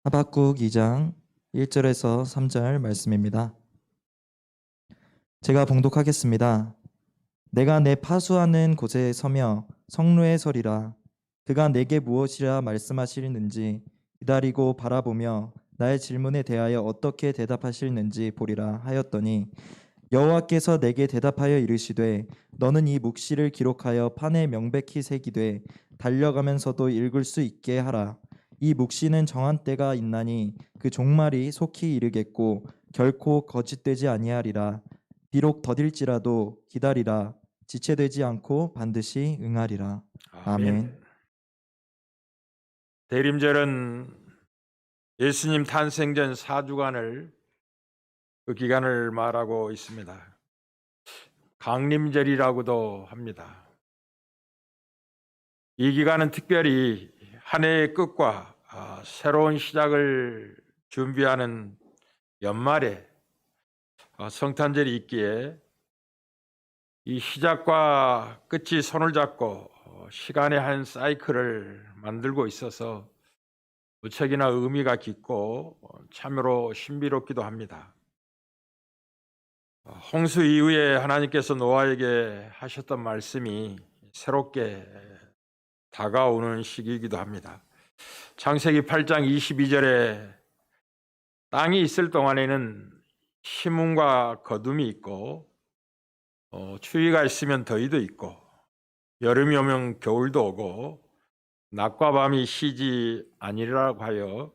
하박국 2장 1절에서 3절 말씀입니다. 제가 봉독하겠습니다. 내가 내 파수하는 곳에 서며 성루에 서리라. 그가 내게 무엇이라 말씀하시는지 기다리고 바라보며 나의 질문에 대하여 어떻게 대답하시는지 보리라 하였더니 여호와께서 내게 대답하여 이르시되 너는 이 묵시를 기록하여 판에 명백히 새기되 달려가면서도 읽을 수 있게 하라. 이 묵시는 정한 때가 있나니 그 종말이 속히 이르겠고 결코 거짓되지 아니하리라. 비록 더딜지라도 기다리라. 지체되지 않고 반드시 응하리라. 아멘. 아멘. 대림절은 예수님 탄생전 4주간을 그 기간을 말하고 있습니다. 강림절이라고도 합니다. 이 기간은 특별히 한 해의 끝과 새로운 시작을 준비하는 연말에 성탄절이 있기에 이 시작과 끝이 손을 잡고 시간의 한 사이클을 만들고 있어서 무척이나 의미가 깊고 참으로 신비롭기도 합니다. 홍수 이후에 하나님께서 노아에게 하셨던 말씀이 새롭게 다가오는 시기이기도 합니다. 창세기 8장 22절에 땅이 있을 동안에는 심음과 거둠이 있고 추위가 있으면 더위도 있고 여름이 오면 겨울도 오고 낮과 밤이 쉬지 아니라고 하여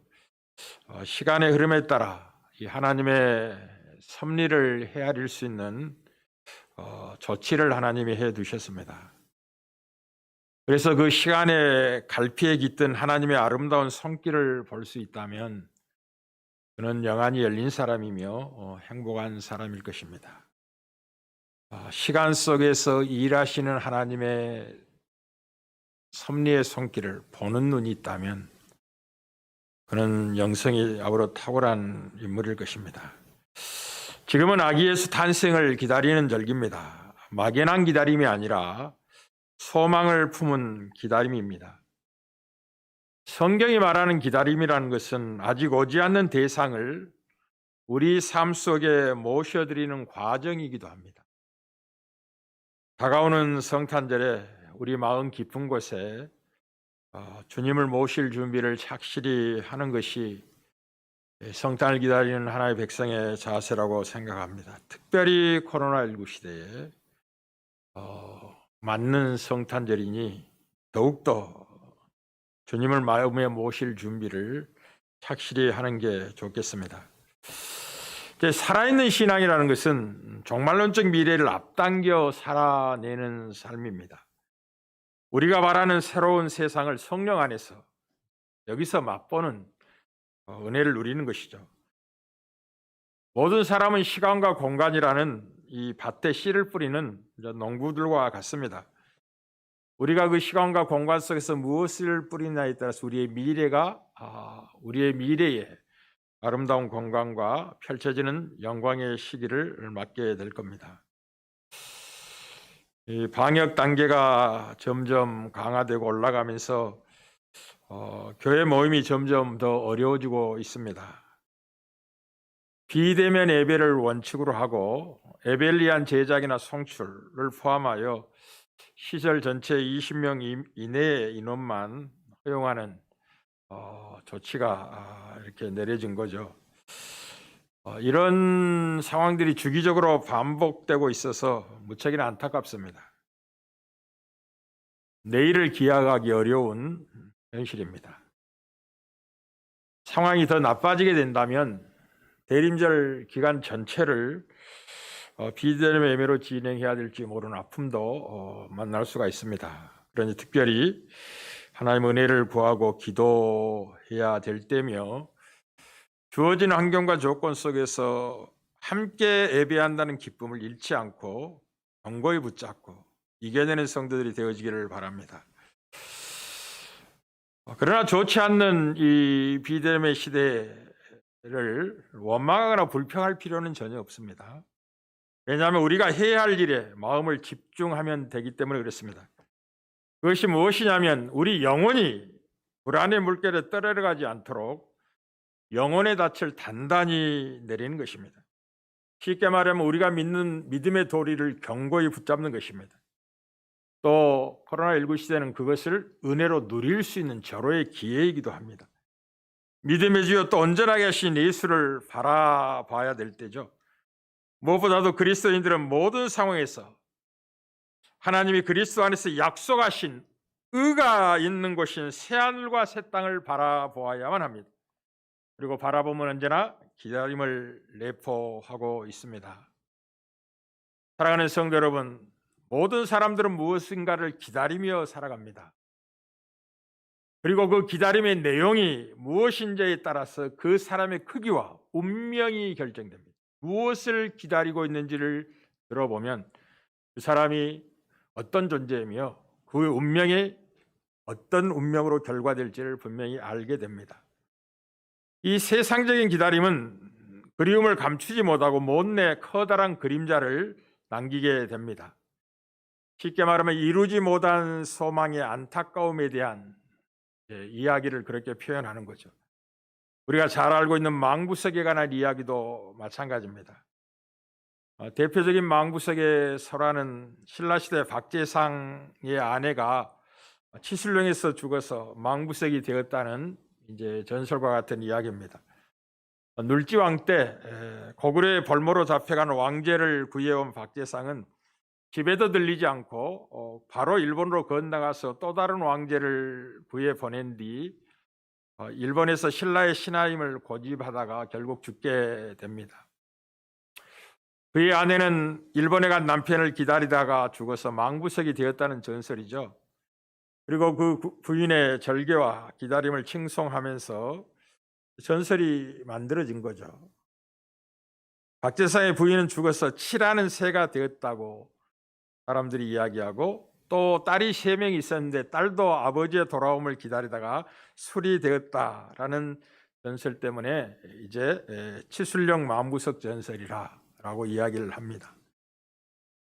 시간의 흐름에 따라 이 하나님의 섭리를 헤아릴 수 있는 조치를 하나님이 해 두셨습니다. 그래서 그 시간에 갈피에 깃든 하나님의 아름다운 손길을 볼 수 있다면 그는 영안이 열린 사람이며 행복한 사람일 것입니다. 시간 속에서 일하시는 하나님의 섭리의 손길을 보는 눈이 있다면 그는 영성이 아우러 탁월한 인물일 것입니다. 지금은 아기 예수 탄생을 기다리는 절기입니다. 막연한 기다림이 아니라 소망을 품은 기다림입니다. 성경이 말하는 기다림이라는 것은 아직 오지 않는 대상을 우리 삶 속에 모셔드리는 과정이기도 합니다. 다가오는 성탄절에 우리 마음 깊은 곳에 주님을 모실 준비를 착실히 하는 것이 성탄을 기다리는 하나의 백성의 자세라고 생각합니다. 특별히 코로나19 시대에 맞는 성탄절이니 더욱더 주님을 마음에 모실 준비를 착실히 하는 게 좋겠습니다. 살아있는 신앙이라는 것은 종말론적 미래를 앞당겨 살아내는 삶입니다. 우리가 바라는 새로운 세상을 성령 안에서 여기서 맛보는 은혜를 누리는 것이죠. 모든 사람은 시간과 공간이라는 이 밭에 씨를 뿌리는 농부들과 같습니다. 우리가 그 시간과 공간 속에서 무엇을 뿌리냐에 따라서 우리의 미래에 아름다운 건강과 펼쳐지는 영광의 시기를 맞게 될 겁니다. 이 방역 단계가 점점 강화되고 올라가면서 교회 모임이 점점 더 어려워지고 있습니다. 비대면 예배를 원칙으로 하고 에벨리안 제작이나 송출을 포함하여 시설 전체 20명 이내의 인원만 허용하는 조치가 이렇게 내려진 거죠. 이런 상황들이 주기적으로 반복되고 있어서 무척이나 안타깝습니다. 내일을 기약하기 어려운 현실입니다. 상황이 더 나빠지게 된다면 대림절 기간 전체를 비대면 예배로 진행해야 될지 모르는 아픔도 만날 수가 있습니다. 그러니 특별히 하나님의 은혜를 구하고 기도해야 될 때며 주어진 환경과 조건 속에서 함께 예배한다는 기쁨을 잃지 않고 견고히 붙잡고 이겨내는 성도들이 되어지기를 바랍니다. 그러나 좋지 않는 이 비대면 시대를 원망하거나 불평할 필요는 전혀 없습니다. 왜냐하면 우리가 해야 할 일에 마음을 집중하면 되기 때문에 그렇습니다. 그것이 무엇이냐면 우리 영혼이 불안의 물결에 떠내려가지 않도록 영혼의 닻을 단단히 내리는 것입니다. 쉽게 말하면 우리가 믿는 믿음의 도리를 견고히 붙잡는 것입니다. 또 코로나19 시대는 그것을 은혜로 누릴 수 있는 절호의 기회이기도 합니다. 믿음의 주여 또 온전하게 하신 예수를 바라봐야 될 때죠. 무엇보다도 그리스도인들은 모든 상황에서 하나님이 그리스도 안에서 약속하신 의가 있는 곳인 새하늘과 새 땅을 바라보아야만 합니다. 그리고 바라보면 언제나 기다림을 내포하고 있습니다. 사랑하는 성도 여러분, 모든 사람들은 무엇인가를 기다리며 살아갑니다. 그리고 그 기다림의 내용이 무엇인지에 따라서 그 사람의 크기와 운명이 결정됩니다. 무엇을 기다리고 있는지를 들어보면 그 사람이 어떤 존재이며 그 운명이 어떤 운명으로 결과될지를 분명히 알게 됩니다. 이 세상적인 기다림은 그리움을 감추지 못하고 못내 커다란 그림자를 남기게 됩니다. 쉽게 말하면 이루지 못한 소망의 안타까움에 대한 이야기를 그렇게 표현하는 거죠. 우리가 잘 알고 있는 망부석에 관한 이야기도 마찬가지입니다. 대표적인 망부석의 설화는 신라시대 박재상의 아내가 치술령에서 죽어서 망부석이 되었다는 이제 전설과 같은 이야기입니다. 눌지왕 때 고구려의 벌모로 잡혀간 왕제를 구해온 박재상은 집에도 들리지 않고 바로 일본으로 건너가서 또 다른 왕제를 구해 보낸 뒤 일본에서 신라의 신하임을 고집하다가 결국 죽게 됩니다. 그의 아내는 일본에 간 남편을 기다리다가 죽어서 망부석이 되었다는 전설이죠. 그리고 그 부인의 절개와 기다림을 칭송하면서 전설이 만들어진 거죠. 박재상의 부인은 죽어서 칠하는 새가 되었다고 사람들이 이야기하고, 또 딸이 3명이 있었는데 딸도 아버지의 돌아옴을 기다리다가 술이 되었다라는 전설 때문에 이제 치술령 망부석 전설이라고 이야기를 합니다.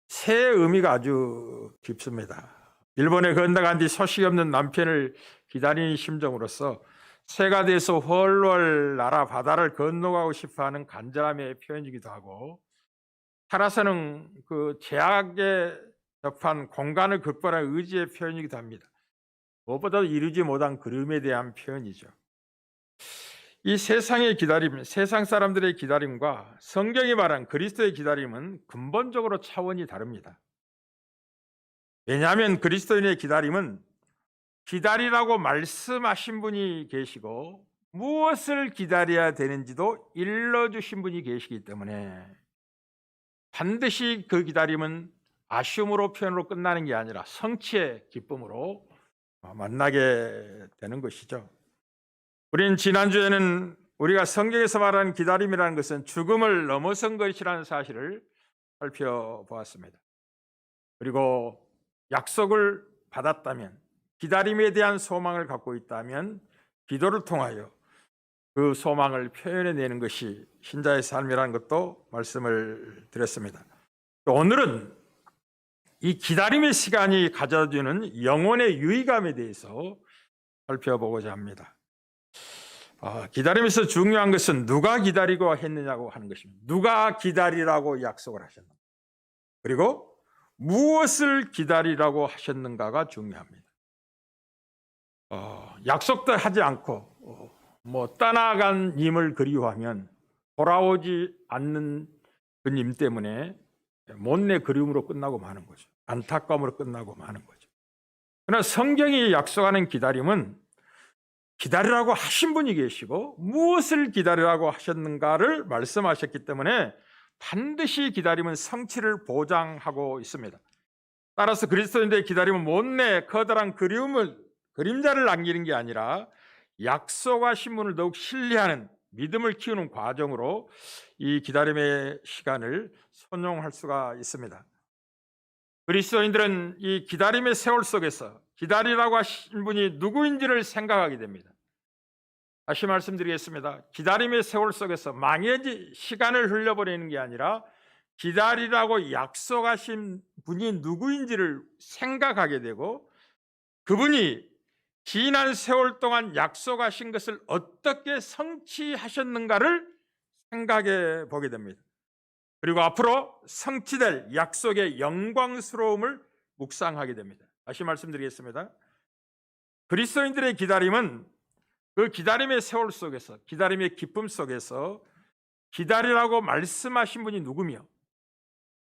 새의 의미가 아주 깊습니다. 일본에 건너간 뒤 소식이 없는 남편을 기다리는 심정으로서 새가 돼서 훨훨 날아 바다를 건너가고 싶어하는 간절함의 표현이기도 하고, 살아서는 그 제약에 접한 공간을 극복하는 의지의 표현이기도 합니다. 무엇보다도 이루지 못한 그림에 대한 표현이죠. 이 세상의 기다림, 세상 사람들의 기다림과 성경이 말한 그리스도의 기다림은 근본적으로 차원이 다릅니다. 왜냐하면 그리스도인의 기다림은 기다리라고 말씀하신 분이 계시고 무엇을 기다려야 되는지도 일러주신 분이 계시기 때문에 반드시 그 기다림은 아쉬움으로 표현으로 끝나는 게 아니라 성취의 기쁨으로 만나게 되는 것이죠. 우리는 지난주에는 우리가 성경에서 말하는 기다림이라는 것은 죽음을 넘어선 것이라는 사실을 살펴보았습니다. 그리고 약속을 받았다면, 기다림에 대한 소망을 갖고 있다면 기도를 통하여 그 소망을 표현해내는 것이 신자의 삶이라는 것도 말씀을 드렸습니다. 오늘은 이 기다림의 시간이 가져주는 영혼의 유의감에 대해서 살펴보고자 합니다. 기다림에서 중요한 것은 누가 기다리고 했느냐고 하는 것입니다. 누가 기다리라고 약속을 하셨는가, 그리고 무엇을 기다리라고 하셨는가가 중요합니다. 약속도 하지 않고 떠나간 님을 그리워하면 돌아오지 않는 그 님 때문에 못내 그리움으로 끝나고 마는 거죠. 안타까움으로 끝나고 마는 거죠. 그러나 성경이 약속하는 기다림은 기다리라고 하신 분이 계시고 무엇을 기다리라고 하셨는가를 말씀하셨기 때문에 반드시 기다림은 성취를 보장하고 있습니다. 따라서 그리스도인들의 기다림은 못내 커다란 그림자를 남기는 게 아니라 약속하신 분을 더욱 신뢰하는 믿음을 키우는 과정으로 이 기다림의 시간을 선용할 수가 있습니다. 그리스도인들은 이 기다림의 세월 속에서 기다리라고 하신 분이 누구인지를 생각하게 됩니다. 다시 말씀드리겠습니다. 기다림의 세월 속에서 망연히 시간을 흘려버리는 게 아니라 기다리라고 약속하신 분이 누구인지를 생각하게 되고, 그분이 지난 세월 동안 약속하신 것을 어떻게 성취하셨는가를 생각해 보게 됩니다. 그리고 앞으로 성취될 약속의 영광스러움을 묵상하게 됩니다. 다시 말씀드리겠습니다. 그리스도인들의 기다림은 그 기다림의 세월 속에서, 기다림의 기쁨 속에서 기다리라고 말씀하신 분이 누구며,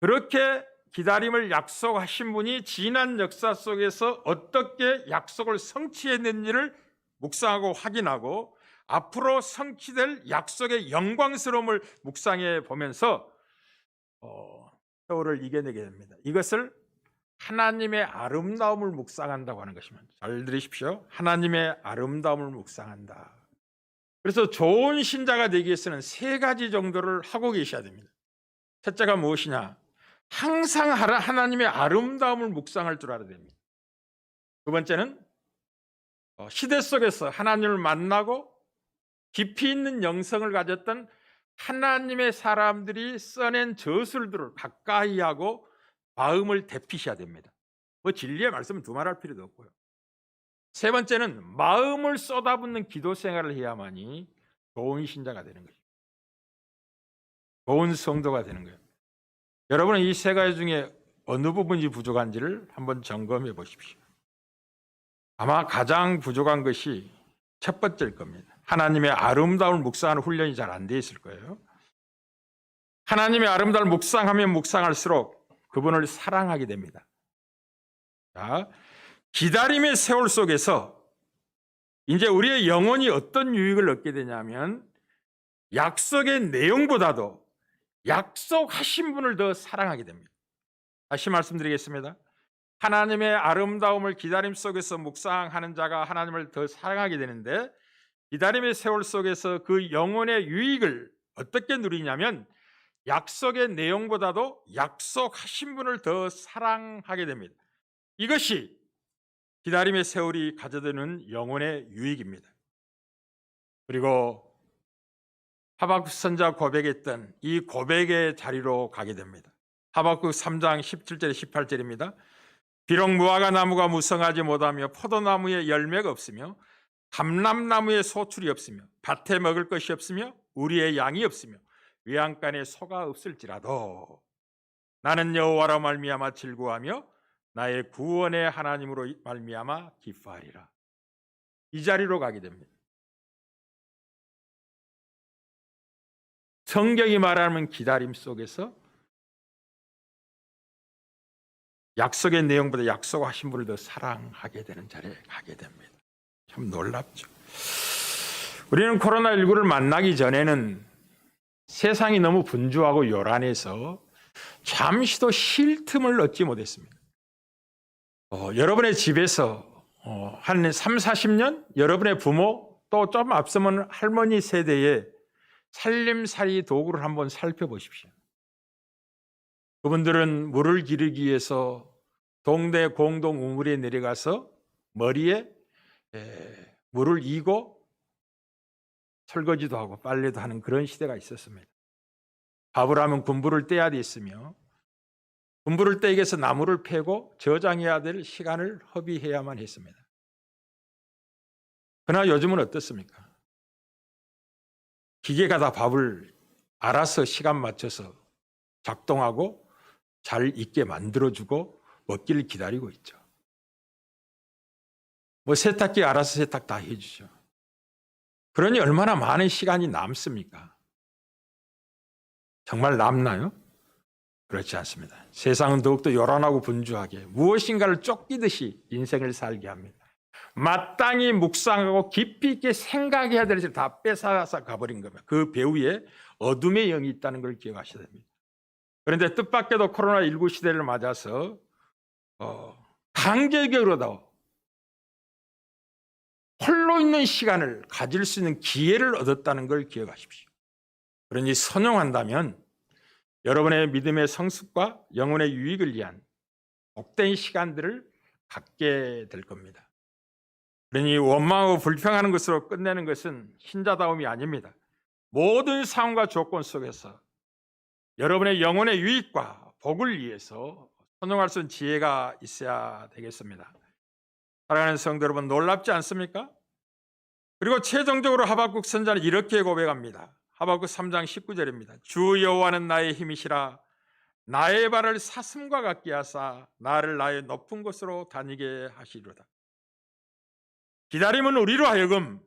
그렇게 기다림을 약속하신 분이 지난 역사 속에서 어떻게 약속을 성취했는지를 묵상하고 확인하고 앞으로 성취될 약속의 영광스러움을 묵상해 보면서 세월을 이겨내게 됩니다. 이것을 하나님의 아름다움을 묵상한다고 하는 것입니다. 잘 들으십시오. 하나님의 아름다움을 묵상한다. 그래서 좋은 신자가 되기 위해서는 세 가지 정도를 하고 계셔야 됩니다. 첫째가 무엇이냐? 항상 하나님의 아름다움을 묵상할 줄 알아야 됩니다. 두 번째는 시대 속에서 하나님을 만나고 깊이 있는 영성을 가졌던 하나님의 사람들이 써낸 저술들을 가까이 하고 마음을 데피셔야 됩니다. 뭐 진리의 말씀은 두말할 필요도 없고요. 세 번째는 마음을 쏟아붓는 기도 생활을 해야만이 좋은 신자가 되는 거죠. 좋은 성도가 되는 거예요. 여러분은 이 세 가지 중에 어느 부분이 부족한지를 한번 점검해 보십시오. 아마 가장 부족한 것이 첫 번째일 겁니다. 하나님의 아름다움을 묵상하는 훈련이 잘 안 돼 있을 거예요. 하나님의 아름다움을 묵상하면 묵상할수록 그분을 사랑하게 됩니다. 자, 기다림의 세월 속에서 이제 우리의 영혼이 어떤 유익을 얻게 되냐면 약속의 내용보다도 약속하신 분을 더 사랑하게 됩니다. 다시 말씀드리겠습니다. 하나님의 아름다움을 기다림 속에서 묵상하는 자가 하나님을 더 사랑하게 되는데, 기다림의 세월 속에서 그 영혼의 유익을 어떻게 누리냐면 약속의 내용보다도 약속하신 분을 더 사랑하게 됩니다. 이것이 기다림의 세월이 가져다주는 영혼의 유익입니다. 그리고 하박국 선지자 고백했던 이 고백의 자리로 가게 됩니다. 하박국 3장 17절에 18절입니다. 비록 무화과 나무가 무성하지 못하며 포도나무에 열매가 없으며 감람나무에 소출이 없으며 밭에 먹을 것이 없으며 우리의 양이 없으며 외양간에 소가 없을지라도 나는 여호와로 말미암아 즐거워하며 나의 구원의 하나님으로 말미암아 기뻐하리라. 이 자리로 가게 됩니다. 성경이 말하는 기다림 속에서 약속의 내용보다 약속하신 분을 더 사랑하게 되는 자리에 가게 됩니다. 참 놀랍죠. 우리는 코로나19를 만나기 전에는 세상이 너무 분주하고 요란해서 잠시도 쉴 틈을 얻지 못했습니다. 여러분의 집에서 한 3, 40년 여러분의 부모 또 좀 앞서면 할머니 세대의 살림살이 도구를 한번 살펴보십시오. 그분들은 물을 기르기 위해서 동네 공동 우물에 내려가서 머리에 물을 이고 설거지도 하고 빨래도 하는 그런 시대가 있었습니다. 밥을 하면 군부를 떼야 됐으며 군부를 떼기 위해서 나무를 패고 저장해야 될 시간을 허비해야만 했습니다. 그러나 요즘은 어떻습니까? 기계가 다 밥을 알아서 시간 맞춰서 작동하고 잘 익게 만들어주고 먹기를 기다리고 있죠. 뭐 세탁기 알아서 세탁 다 해주죠. 그러니 얼마나 많은 시간이 남습니까? 정말 남나요? 그렇지 않습니다. 세상은 더욱더 요란하고 분주하게 무엇인가를 쫓기듯이 인생을 살게 합니다. 마땅히 묵상하고 깊이 있게 생각해야 될 것을 다 뺏어서 가버린 겁니다. 그 배후에 어둠의 영이 있다는 걸 기억하셔야 됩니다. 그런데 뜻밖에도 코로나19 시대를 맞아서 강제적으로도 홀로 있는 시간을 가질 수 있는 기회를 얻었다는 걸 기억하십시오. 그러니 선용한다면 여러분의 믿음의 성숙과 영혼의 유익을 위한 복된 시간들을 갖게 될 겁니다. 그러니 원망하고 불평하는 것으로 끝내는 것은 신자다움이 아닙니다. 모든 상황과 조건 속에서 여러분의 영혼의 유익과 복을 위해서 선용할 수 있는 지혜가 있어야 되겠습니다. 사랑하는 성도 여러분, 놀랍지 않습니까? 그리고 최종적으로 하박국 선자는 이렇게 고백합니다. 하박국 3장 19절입니다. 주 여호와는 나의 힘이시라. 나의 발을 사슴과 같게 하사 나를 나의 높은 곳으로 다니게 하시리로다. 기다림은 우리로 하여금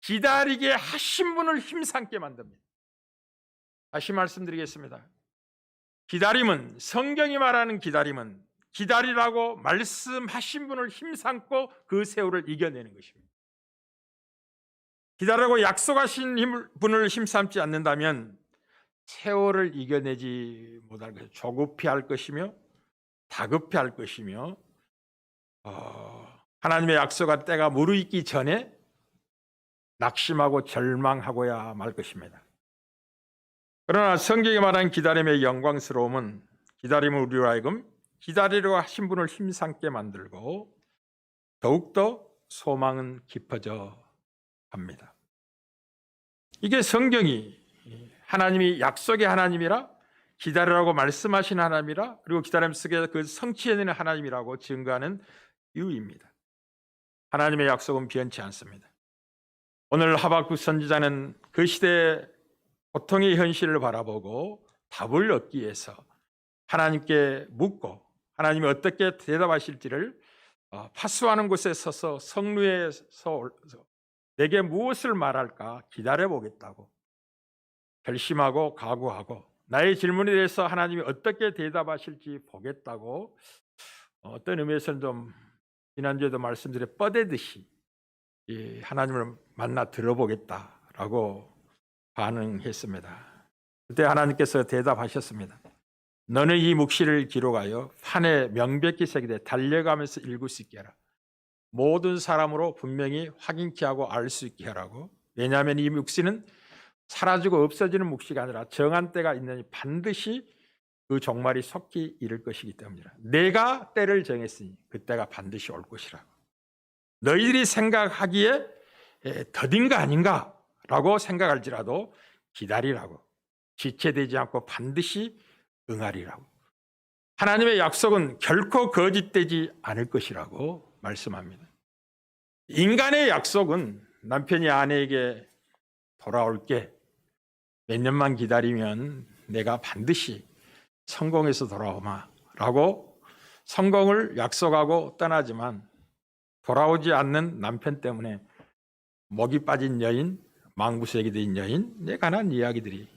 기다리게 하신 분을 힘삼게 만듭니다. 다시 말씀드리겠습니다. 기다림은, 성경이 말하는 기다림은 기다리라고 말씀하신 분을 힘삼고 그 세월을 이겨내는 것입니다. 기다리라고 약속하신 분을 힘삼지 않는다면 세월을 이겨내지 못할 것이며 조급히 할 것이며 다급히 할 것이며 하나님의 약속한 때가 무르익기 전에 낙심하고 절망하고야 말 것입니다. 그러나 성경이 말하는 기다림의 영광스러움은 기다림을 우리로 하여금 기다리려고 하신 분을 힘삼게 만들고 더욱더 소망은 깊어져 갑니다. 이게 성경이 하나님이 약속의 하나님이라, 기다리라고 말씀하신 하나님이라, 그리고 기다림 속에 그 성취해내는 하나님이라고 증거하는 이유입니다. 하나님의 약속은 변치 않습니다. 오늘 하박국 선지자는 그 시대의 고통의 현실을 바라보고 답을 얻기 위해서 하나님께 묻고 하나님이 어떻게 대답하실지를 파수하는 곳에 서서 성루에서 내게 무엇을 말할까 기다려보겠다고 결심하고 각오하고 나의 질문에 대해서 하나님이 어떻게 대답하실지 보겠다고 어떤 의미에서는 좀 지난주에도 말씀드려 뻗대듯이 하나님을 만나 들어보겠다라고 반응했습니다. 그때 하나님께서 대답하셨습니다. 너는 이 묵시를 기록하여 판에 명백히 새기되 달려가면서 읽을 수 있게 하라. 모든 사람으로 분명히 확인케 하고 알 수 있게 하라고. 왜냐하면 이 묵시는 사라지고 없어지는 묵시가 아니라 정한 때가 있느니 반드시 그 종말이 속히 이를 것이기 때문이라. 내가 때를 정했으니 그 때가 반드시 올 것이라고. 너희들이 생각하기에 더딘가 아닌가 라고 생각할지라도 기다리라고. 지체되지 않고 반드시 응하리라고. 하나님의 약속은 결코 거짓되지 않을 것이라고 말씀합니다. 인간의 약속은 남편이 아내에게 돌아올게, 몇 년만 기다리면 내가 반드시 성공해서 돌아오마 라고 성공을 약속하고 떠나지만 돌아오지 않는 남편 때문에 목이 빠진 여인, 망부세게 된 여인에 관한 이야기들이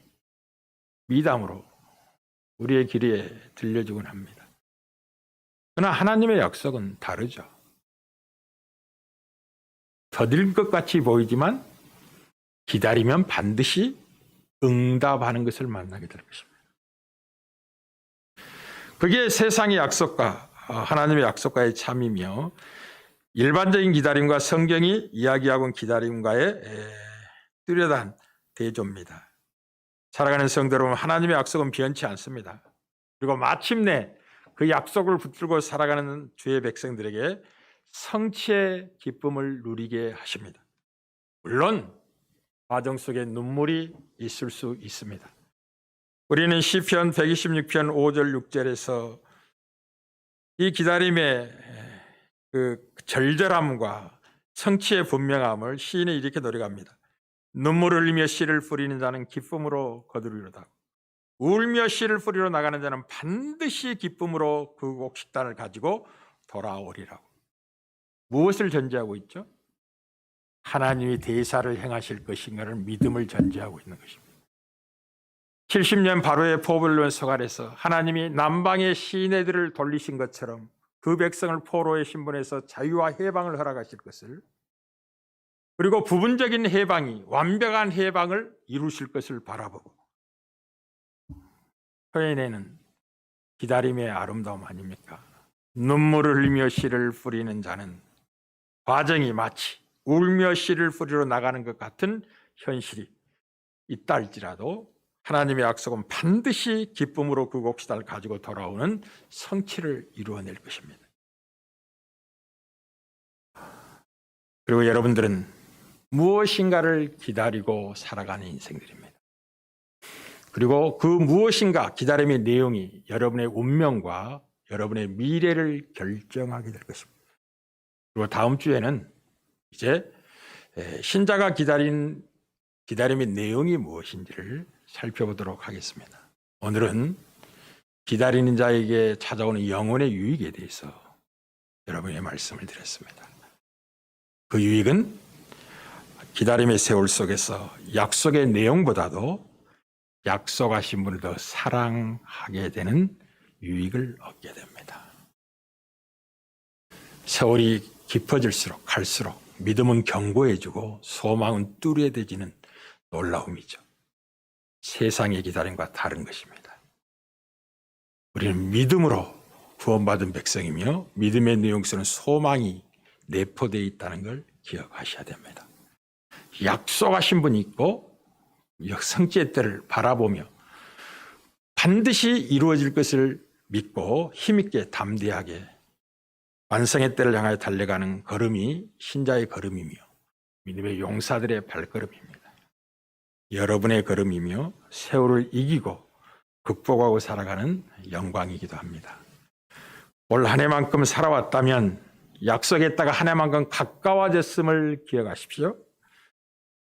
미담으로 우리의 귀에 들려주곤 합니다. 그러나 하나님의 약속은 다르죠. 더딜 것 같이 보이지만 기다리면 반드시 응답하는 것을 만나게 될 것입니다. 그게 세상의 약속과 하나님의 약속과의 참이며 일반적인 기다림과 성경이 이야기하고 있는 기다림과의 뚜렷한 대조입니다. 살아가는 성도 여러분, 하나님의 약속은 변치 않습니다. 그리고 마침내 그 약속을 붙들고 살아가는 주의 백성들에게 성취의 기쁨을 누리게 하십니다. 물론 과정 속에 눈물이 있을 수 있습니다. 우리는 시편 126편 5절 6절에서 이 기다림의 그 절절함과 성취의 분명함을 시인이 이렇게 노래합니다. 눈물을 흘리며 씨를 뿌리는 자는 기쁨으로 거두리로다. 울며 씨를 뿌리러 나가는 자는 반드시 기쁨으로 그 곡식단을 가지고 돌아오리라고. 무엇을 전제하고 있죠? 하나님이 대사를 행하실 것인가를 믿음을 전제하고 있는 것입니다. 70년 바로의 포벨론 서갈에서 하나님이 남방의 시내들을 돌리신 것처럼 그 백성을 포로의 신분에서 자유와 해방을 허락하실 것을, 그리고 부분적인 해방이 완벽한 해방을 이루실 것을 바라보고 표현에는 기다림의 아름다움 아닙니까? 눈물을 흘리며 씨를 뿌리는 자는 과정이 마치 울며 씨를 뿌리러 나가는 것 같은 현실이 있다 할지라도 하나님의 약속은 반드시 기쁨으로 그 곡식단을 가지고 돌아오는 성취를 이루어낼 것입니다. 그리고 여러분들은 무엇인가를 기다리고 살아가는 인생들입니다. 그리고 그 무엇인가 기다림의 내용이 여러분의 운명과 여러분의 미래를 결정하게 될 것입니다. 그리고 다음 주에는 이제 신자가 기다림의 내용이 무엇인지를 살펴보도록 하겠습니다. 오늘은 기다리는 자에게 찾아오는 영혼의 유익에 대해서 여러분의 말씀을 드렸습니다. 그 유익은 기다림의 세월 속에서 약속의 내용보다도 약속하신 분을 더 사랑하게 되는 유익을 얻게 됩니다. 세월이 깊어질수록 갈수록 믿음은 견고해지고 소망은 뚜렷해지는 놀라움이죠. 세상의 기다림과 다른 것입니다. 우리는 믿음으로 구원받은 백성이며 믿음의 내용 속에는 소망이 내포되어 있다는 걸 기억하셔야 됩니다. 약속하신 분이 있고 성취의 때를 바라보며 반드시 이루어질 것을 믿고 힘있게 담대하게 완성의 때를 향하여 달려가는 걸음이 신자의 걸음이며 믿음의 용사들의 발걸음입니다. 여러분의 걸음이며 세월을 이기고 극복하고 살아가는 영광이기도 합니다. 올 한 해만큼 살아왔다면 약속했다가 한 해만큼 가까워졌음을 기억하십시오.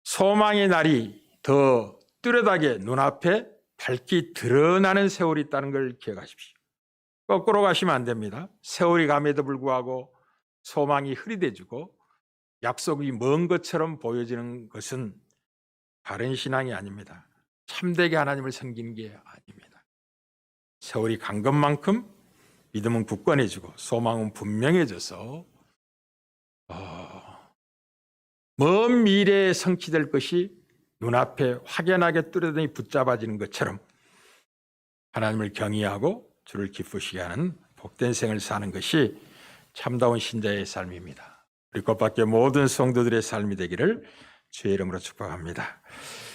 소망의 날이 더 뚜렷하게 눈앞에 밝히 드러나는 세월이 있다는 걸 기억하십시오. 거꾸로 가시면 안 됩니다. 세월이 감에도 불구하고 소망이 흐릿해지고 약속이 먼 것처럼 보여지는 것은 바른 신앙이 아닙니다. 참되게 하나님을 섬기는 게 아닙니다. 세월이 간 것만큼 믿음은 굳건해지고 소망은 분명해져서 먼 미래에 성취될 것이 눈앞에 확연하게 뚜렷이 붙잡아지는 것처럼 하나님을 경외하고 주를 기쁘시게 하는 복된 생을 사는 것이 참다운 신자의 삶입니다. 우리 꽃밖에 모든 성도들의 삶이 되기를 주의 이름으로 축복합니다.